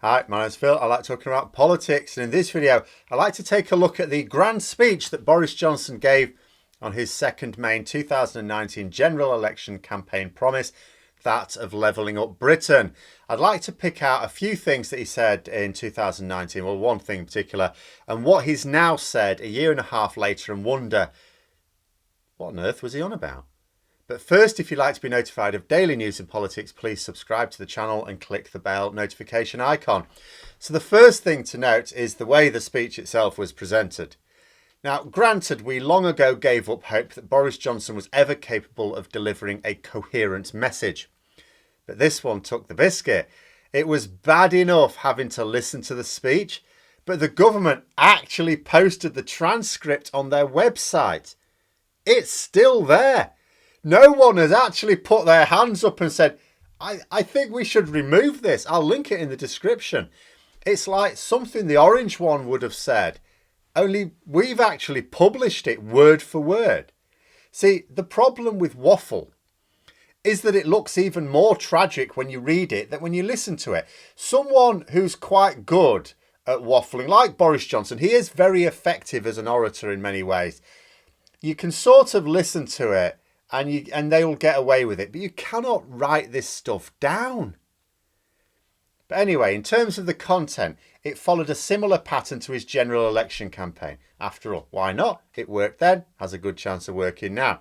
Hi, my name's Phil. I like talking about politics, and in this video, I like to take a look at the grand speech that Boris Johnson gave on his second main 2019 general election campaign promise, that of levelling up Britain. I'd like to pick out a few things that he said in 2019, well, one thing in particular, and what he's now said a year and a half later, and wonder, what on earth was he on about? But first, if you'd like to be notified of daily news and politics, please subscribe to the channel and click the bell notification icon. So the first thing to note is the way the speech itself was presented. Now, granted, we long ago gave up hope that Boris Johnson was ever capable of delivering a coherent message. But this one took the biscuit. It was bad enough having to listen to the speech, but the government actually posted the transcript on their website. It's still there. No one has actually put their hands up and said, I think we should remove this. I'll link it in the description. It's like something the orange one would have said, only we've actually published it word for word. See, the problem with waffle is that it looks even more tragic when you read it than when you listen to it. Someone who's quite good at waffling, like Boris Johnson, he is very effective as an orator in many ways. You can sort of listen to it and they will get away with it, but you cannot write this stuff down. But anyway, in terms of the content, it followed a similar pattern to his general election campaign. After all, why not? It worked then, has a good chance of working now.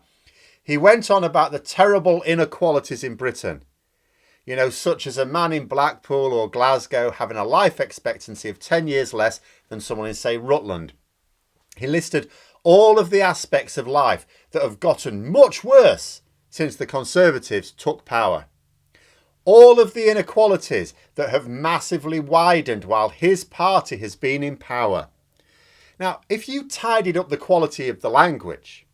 He went on about the terrible inequalities in Britain. You know, such as a man in Blackpool or Glasgow having a life expectancy of 10 years less than someone in, say, Rutland. He listed all of the aspects of life that have gotten much worse since the Conservatives took power. All of the inequalities that have massively widened while his party has been in power. Now, if you tidied up the quality of the language,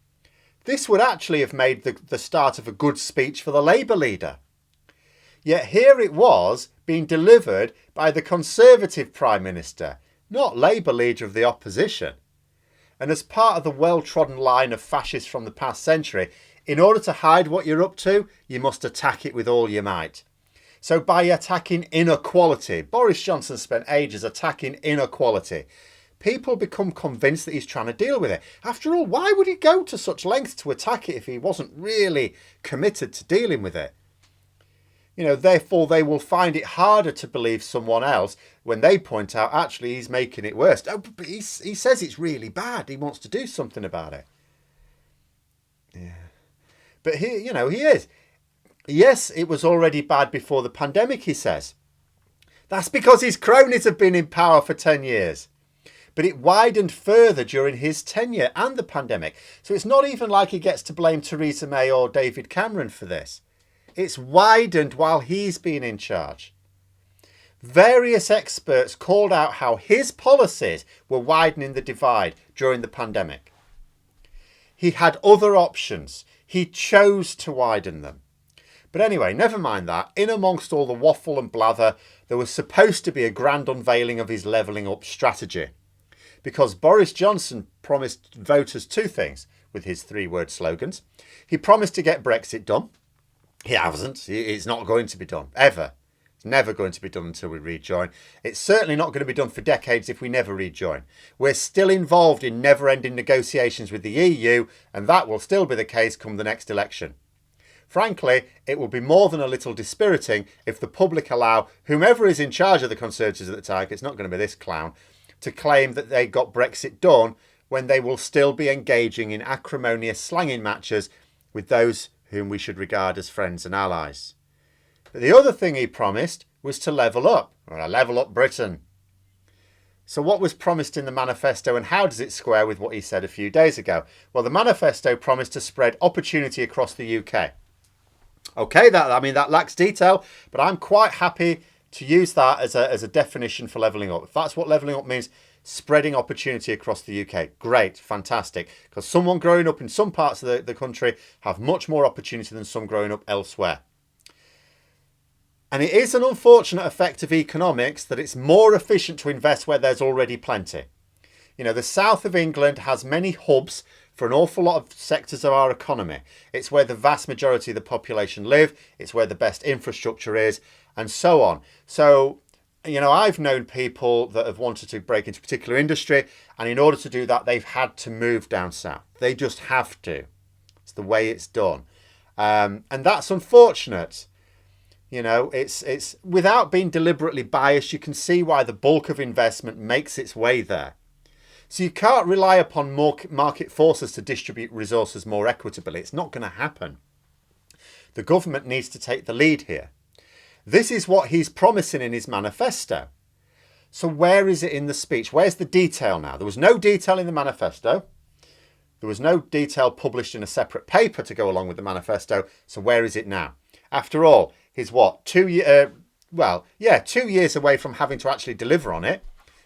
this would actually have made the start of a good speech for the Labour leader. Yet here it was being delivered by the Conservative Prime Minister, not Labour leader of the opposition. And as part of the well-trodden line of fascists from the past century, in order to hide what you're up to, you must attack it with all your might. So by attacking inequality, Boris Johnson spent ages attacking inequality. People become convinced that he's trying to deal with it. After all, why would he go to such lengths to attack it if he wasn't really committed to dealing with it? You know, therefore they will find it harder to believe someone else when they point out, actually, he's making it worse. Oh, but he says it's really bad. He wants to do something about it. Yeah. But he is. Yes, it was already bad before the pandemic, he says. That's because his cronies have been in power for 10 years. But it widened further during his tenure and the pandemic. So it's not even like he gets to blame Theresa May or David Cameron for this. It's widened while he's been in charge. Various experts called out how his policies were widening the divide during the pandemic. He had other options. He chose to widen them. But anyway, never mind that. In amongst all the waffle and blather, there was supposed to be a grand unveiling of his levelling up strategy. Because Boris Johnson promised voters two things with his three-word slogans. He promised to get Brexit done. He hasn't. It's not going to be done, ever. It's never going to be done until we rejoin. It's certainly not going to be done for decades if we never rejoin. We're still involved in never-ending negotiations with the EU, and that will still be the case come the next election. Frankly, it will be more than a little dispiriting if the public allow whomever is in charge of the Conservatives at the time, it's not going to be this clown, to claim that they got Brexit done when they will still be engaging in acrimonious slanging matches with those whom we should regard as friends and allies. But the other thing he promised was to level up, or level up Britain. So what was promised in the manifesto, and how does it square with what he said a few days ago? Well, the manifesto promised to spread opportunity across the UK. Okay, that lacks detail, but I'm quite happy to use that as a definition for levelling up. If that's what levelling up means, spreading opportunity across the UK. Great, fantastic. Because someone growing up in some parts of the country have much more opportunity than some growing up elsewhere. And it is an unfortunate effect of economics that it's more efficient to invest where there's already plenty. You know, the south of England has many hubs for an awful lot of sectors of our economy. It's where the vast majority of the population live. It's where the best infrastructure is, and so on. So You know, I've known people that have wanted to break into a particular industry, and in order to do that, they've had to move down south. They just have to. It's the way it's done. And that's unfortunate. You know, it's without being deliberately biased, you can see why the bulk of investment makes its way there. So you can't rely upon more market forces to distribute resources more equitably. It's not going to happen. The government needs to take the lead here. This is what he's promising in his manifesto. So where is it in the speech? Where's the detail now? There was no detail in the manifesto. There was no detail published in a separate paper to go along with the manifesto. So where is it now? After all, he's what, 2 years away from having to actually deliver on it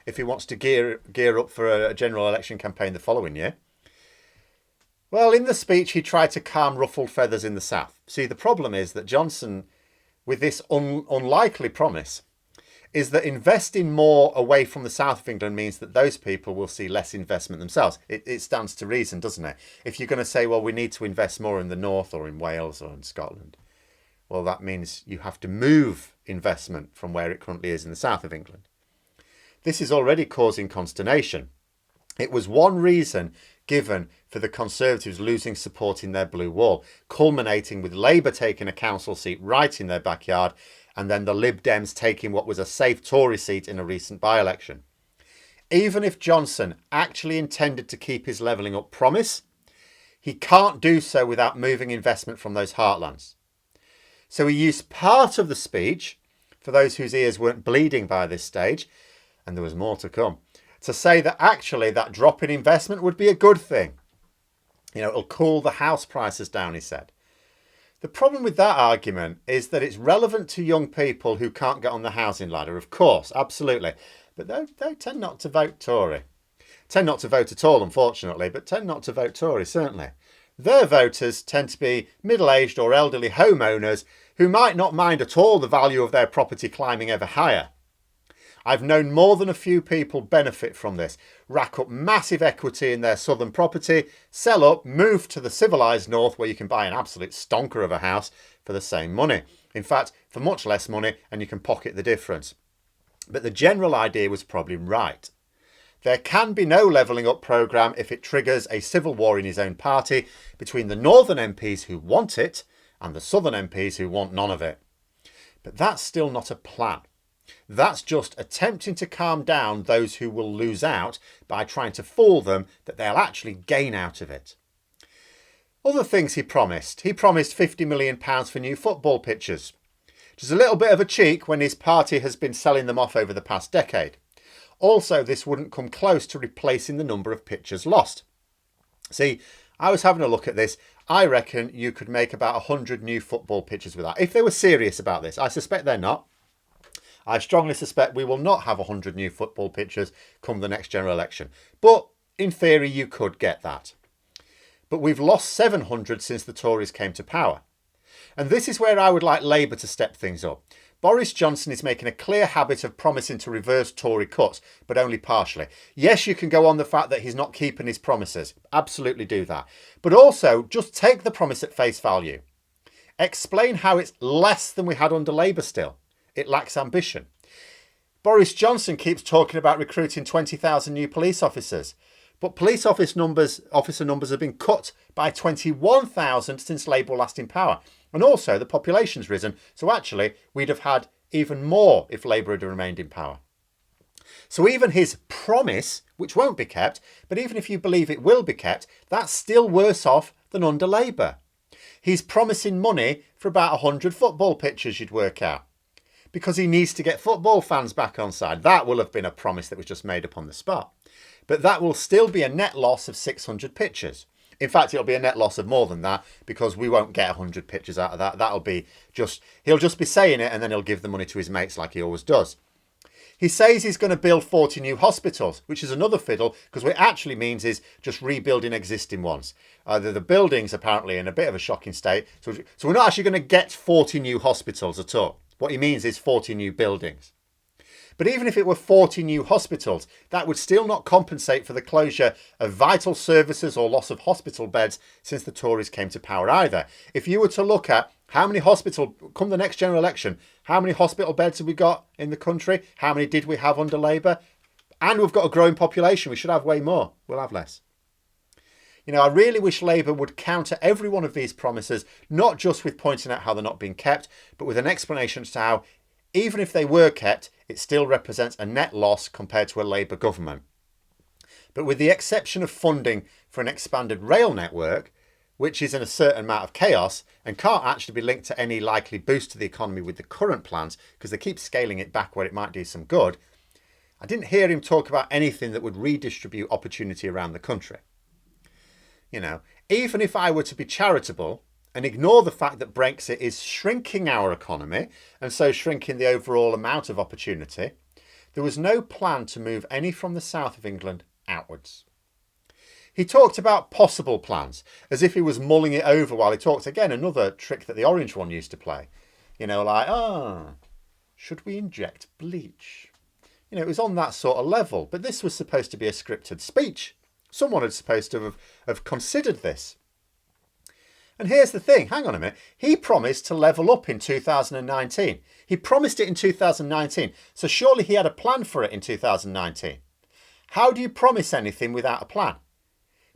if he wants to gear up for a general election campaign the following year. Well, in the speech, he tried to calm ruffled feathers in the south. See, the problem is that Johnson, with this unlikely promise, is that investing more away from the south of England means that those people will see less investment themselves. It stands to reason, doesn't it? If you're going to say, well, we need to invest more in the north or in Wales or in Scotland, well, that means you have to move investment from where it currently is in the south of England. This is already causing consternation. It was one reason given for the Conservatives losing support in their blue wall, culminating with Labour taking a council seat right in their backyard, and then the Lib Dems taking what was a safe Tory seat in a recent by-election. Even if Johnson actually intended to keep his levelling up promise, he can't do so without moving investment from those heartlands. So he used part of the speech, for those whose ears weren't bleeding by this stage, and there was more to come, to say that actually that drop in investment would be a good thing. You know, it'll cool the house prices down, he said. The problem with that argument is that it's relevant to young people who can't get on the housing ladder, of course, absolutely. But they tend not to vote Tory. Tend not to vote at all, unfortunately, but tend not to vote Tory, certainly. Their voters tend to be middle-aged or elderly homeowners who might not mind at all the value of their property climbing ever higher. I've known more than a few people benefit from this, rack up massive equity in their southern property, sell up, move to the civilised north where you can buy an absolute stonker of a house for the same money. In fact, for much less money, and you can pocket the difference. But the general idea was probably right. There can be no levelling up programme if it triggers a civil war in his own party between the northern MPs who want it and the southern MPs who want none of it. But that's still not a plan. That's just attempting to calm down those who will lose out by trying to fool them that they'll actually gain out of it. Other things he promised. He promised £50 million for new football pitches, which is a little bit of a cheek when his party has been selling them off over the past decade. Also, this wouldn't come close to replacing the number of pitches lost. See, I was having a look at this. I reckon you could make about 100 new football pitches with that, if they were serious about this. I suspect they're not. I strongly suspect we will not have 100 new football pitches come the next general election. But in theory, you could get that. But we've lost 700 since the Tories came to power. And this is where I would like Labour to step things up. Boris Johnson is making a clear habit of promising to reverse Tory cuts, but only partially. Yes, you can go on the fact that he's not keeping his promises. Absolutely do that. But also, just take the promise at face value. Explain how it's less than we had under Labour still. It lacks ambition. Boris Johnson keeps talking about recruiting 20,000 new police officers, but police officer numbers have been cut by 21,000 since Labour were last in power. And also the population's risen, so actually we'd have had even more if Labour had remained in power. So even his promise, which won't be kept, but even if you believe it will be kept, that's still worse off than under Labour. He's promising money for about 100 football pitches, you'd work out, because he needs to get football fans back on side. That will have been a promise that was just made up on the spot. But that will still be a net loss of 600 pitches. In fact, it'll be a net loss of more than that because we won't get 100 pitches out of that. That'll be just, he'll just be saying it and then he'll give the money to his mates like he always does. He says he's going to build 40 new hospitals, which is another fiddle because what it actually means is just rebuilding existing ones. The buildings apparently in a bit of a shocking state. So we're not actually going to get 40 new hospitals at all. What he means is 40 new buildings. But even if it were 40 new hospitals, that would still not compensate for the closure of vital services or loss of hospital beds since the Tories came to power either. If you were to look at how many hospital, come the next general election, how many hospital beds have we got in the country? How many did we have under Labour? And we've got a growing population. We should have way more. We'll have less. You know, I really wish Labour would counter every one of these promises, not just with pointing out how they're not being kept, but with an explanation as to how, even if they were kept, it still represents a net loss compared to a Labour government. But with the exception of funding for an expanded rail network, which is in a certain amount of chaos and can't actually be linked to any likely boost to the economy with the current plans because they keep scaling it back where it might do some good, I didn't hear him talk about anything that would redistribute opportunity around the country. You know, even if I were to be charitable and ignore the fact that Brexit is shrinking our economy and so shrinking the overall amount of opportunity, there was no plan to move any from the south of England outwards. He talked about possible plans as if he was mulling it over while he talked. Again, another trick that the orange one used to play. You know, like, should we inject bleach? You know, it was on that sort of level. But this was supposed to be a scripted speech. Someone had supposed to have considered this. And here's the thing, hang on a minute. He promised to level up in 2019. He promised it in 2019. So surely he had a plan for it in 2019. How do you promise anything without a plan?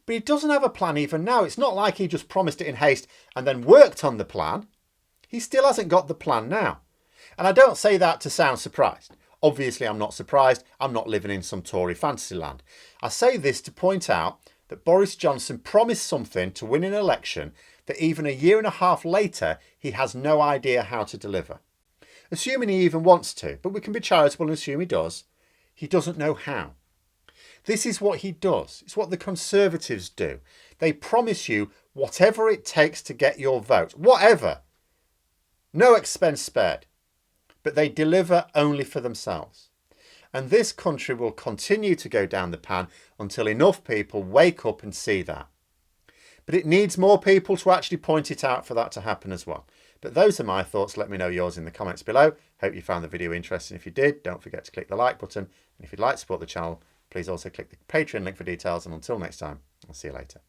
But he doesn't have a plan even now. It's not like he just promised it in haste and then worked on the plan. He still hasn't got the plan now. And I don't say that to sound surprised. Obviously, I'm not surprised. I'm not living in some Tory fantasy land. I say this to point out that Boris Johnson promised something to win an election that even a year and a half later, he has no idea how to deliver. Assuming he even wants to, but we can be charitable and assume he does, he doesn't know how. This is what he does. It's what the Conservatives do. They promise you whatever it takes to get your vote. Whatever. No expense spared. But they deliver only for themselves. And this country will continue to go down the pan until enough people wake up and see that. But it needs more people to actually point it out for that to happen as well. But those are my thoughts. Let me know yours in the comments below. Hope you found the video interesting. If you did, don't forget to click the like button. And if you'd like to support the channel, please also click the Patreon link for details. And until next time, I'll see you later.